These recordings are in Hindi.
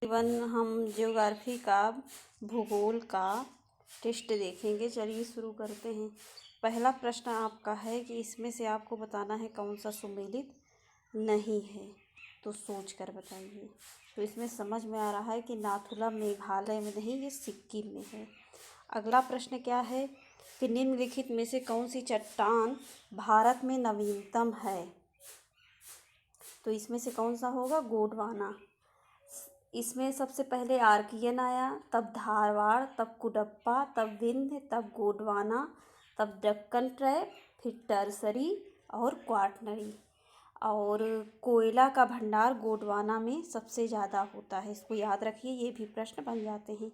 हम ज्योग्राफी का भूगोल का टेस्ट देखेंगे। चलिए शुरू करते हैं। पहला प्रश्न आपका है कि इसमें से आपको बताना है कौन सा सुमेलित नहीं है, तो सोच कर बताइए। तो इसमें समझ में आ रहा है कि नाथुला मेघालय में नहीं, ये सिक्किम में है। अगला प्रश्न क्या है कि निम्नलिखित में से कौन सी चट्टान भारत में नवीनतम है, तो इसमें से कौन सा होगा? गोंडवाना। इसमें सबसे पहले आर्कियन आया, तब धारवाड़, तब कुडप्पा, तब विंध्य, तब गोंडवाना, तब दक्कन ट्रैप, फिर टर्सरी और क्वाटरनरी। और कोयला का भंडार गोंडवाना में सबसे ज़्यादा होता है, इसको याद रखिए, ये भी प्रश्न बन जाते हैं।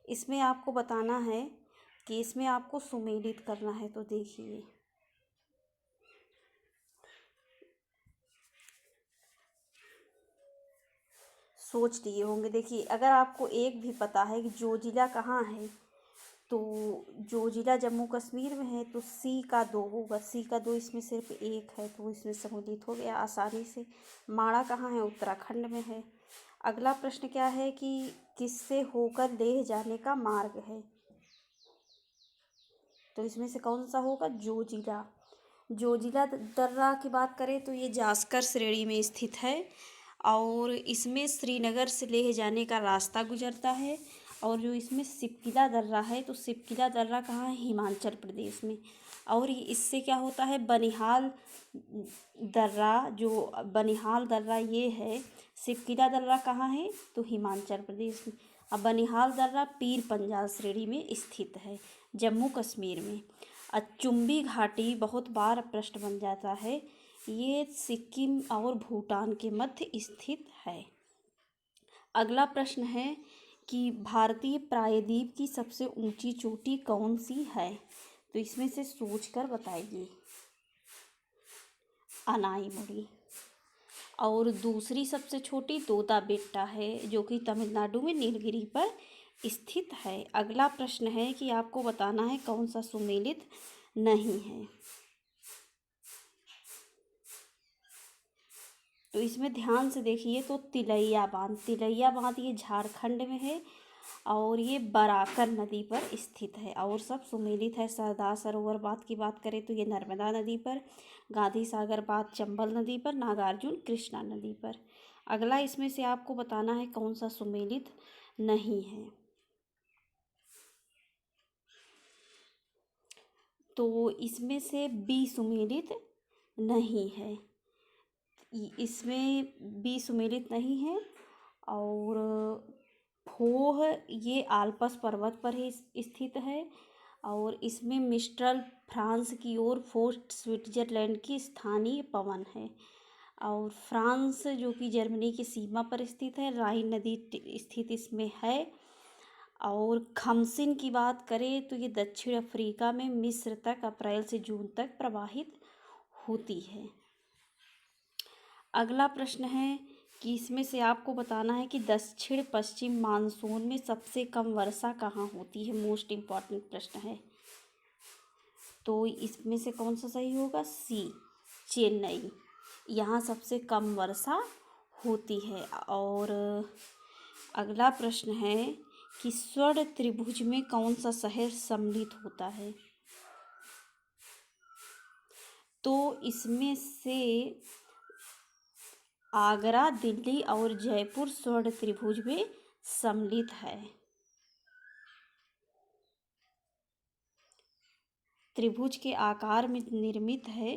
इसमें आपको बताना है कि इसमें आपको सुमेलित करना है, तो देखिए सोच लिए होंगे। देखिए, अगर आपको एक भी पता है कि जोजिला कहाँ है, तो जोजिला जम्मू कश्मीर में है, तो सी का 2 होगा। सी का 2 इसमें सिर्फ एक है, तो इसमें सम्मिलित हो गया आसानी से। माणा कहाँ है? उत्तराखंड में है। अगला प्रश्न क्या है कि किससे होकर लेह जाने का मार्ग है, तो इसमें से कौन सा होगा? जोजिला। जोजिला दर्रा की बात करें तो ये जास्कर श्रेणी में स्थित है, और इसमें श्रीनगर से लेह जाने का रास्ता गुजरता है। और जो इसमें सिपकिला दर्रा है, तो सिपकिला दर्रा कहाँ है? हिमाचल प्रदेश में। और इससे क्या होता है? बनिहाल दर्रा, जो बनिहाल दर्रा ये है, सिपकिला दर्रा कहाँ है? तो हिमाचल प्रदेश में। अब बनिहाल दर्रा पीर पंजाल श्रेणी में स्थित है, जम्मू कश्मीर में। चुम्बी घाटी बहुत बार प्रश्न बन जाता है, ये सिक्किम और भूटान के मध्य स्थित है। अगला प्रश्न है कि भारतीय प्रायद्वीप की सबसे ऊंची चोटी कौन सी है, तो इसमें से सोचकर बताइए। अनाईमुड़ी। और दूसरी सबसे छोटी तोता बेट्टा है, जो कि तमिलनाडु में नीलगिरी पर स्थित है। अगला प्रश्न है कि आपको बताना है कौन सा सुमेलित नहीं है, तो इसमें ध्यान से देखिए। तो तिलैया बांध ये झारखंड में है, और ये बराकर नदी पर स्थित है, और सब सुमेलित है। सरदार सरोवर बांध की बात करें तो ये नर्मदा नदी पर, गांधी सागर बांध चंबल नदी पर, नागार्जुन कृष्णा नदी पर। अगला इसमें से आपको बताना है कौन सा सुमेलित नहीं है, तो इसमें से बी सुमेलित नहीं है। इसमें बी सुमेलित नहीं है। और फोह ये आल्पस पर्वत पर ही स्थित है, और इसमें मिस्ट्रल फ्रांस की ओर, फोर्ट स्विट्जरलैंड की स्थानीय पवन है। और फ्रांस जो कि जर्मनी की सीमा पर स्थित है, राइन नदी स्थित इसमें है। और खमसिन की बात करें तो ये दक्षिण अफ्रीका में मिस्र तक अप्रैल से जून तक प्रवाहित होती है। अगला प्रश्न है कि इसमें से आपको बताना है कि दक्षिण पश्चिम मानसून में सबसे कम वर्षा कहाँ होती है। मोस्ट इम्पॉर्टेंट प्रश्न है, तो इसमें से कौन सा सही होगा? सी, चेन्नई। यहाँ सबसे कम वर्षा होती है। और अगला प्रश्न है कि स्वर्ण त्रिभुज में कौन सा शहर सम्मिलित होता है, तो इसमें से आगरा, दिल्ली और जयपुर स्वर्ण त्रिभुज में सम्मिलित है। त्रिभुज के आकार में निर्मित है,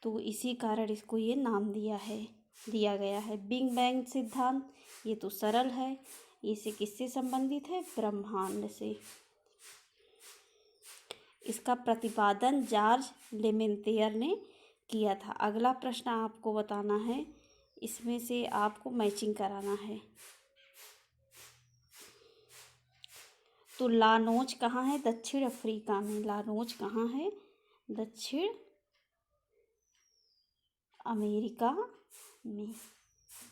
तो इसी कारण इसको ये नाम दिया गया है। बिग बैंग सिद्धांत, ये तो सरल है, इसे किससे संबंधित है? ब्रह्मांड से। इसका प्रतिपादन जॉर्ज लेमेंतियर ने किया था। अगला प्रश्न आपको बताना है, इसमें से आपको मैचिंग कराना है। तो लानोज कहाँ है? दक्षिण अफ्रीका में। लानोज कहाँ है? दक्षिण अमेरिका में।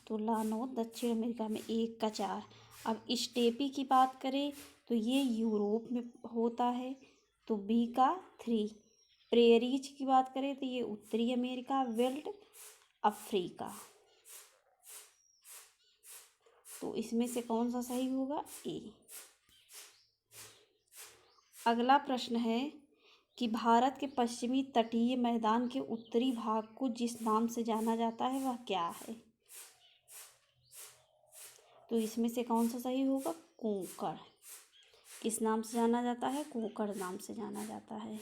तो लानोज दक्षिण अमेरिका में। 1 का 4। अब स्टेपी की बात करें तो ये यूरोप में होता है, तो बी का 3। प्रेरीज की बात करें तो ये उत्तरी अमेरिका, वेल्ट अफ्रीका। तो इसमें से कौन सा सही होगा? ए। अगला प्रश्न है कि भारत के पश्चिमी तटीय मैदान के उत्तरी भाग को जिस नाम से जाना जाता है वह क्या है? तो इसमें से कौन सा सही होगा? कोंकण। किस नाम से जाना जाता है? कोंकण नाम से जाना जाता है।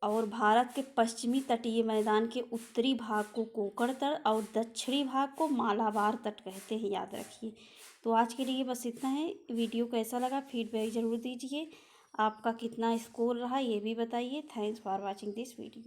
और भारत के पश्चिमी तटीय मैदान के उत्तरी भाग को कोंकण तट और दक्षिणी भाग को मालाबार तट कहते हैं, याद रखिए। तो आज के लिए बस इतना है। वीडियो कैसा लगा फीडबैक ज़रूर दीजिए। आपका कितना स्कोर रहा ये भी बताइए। Thanks for watching this video.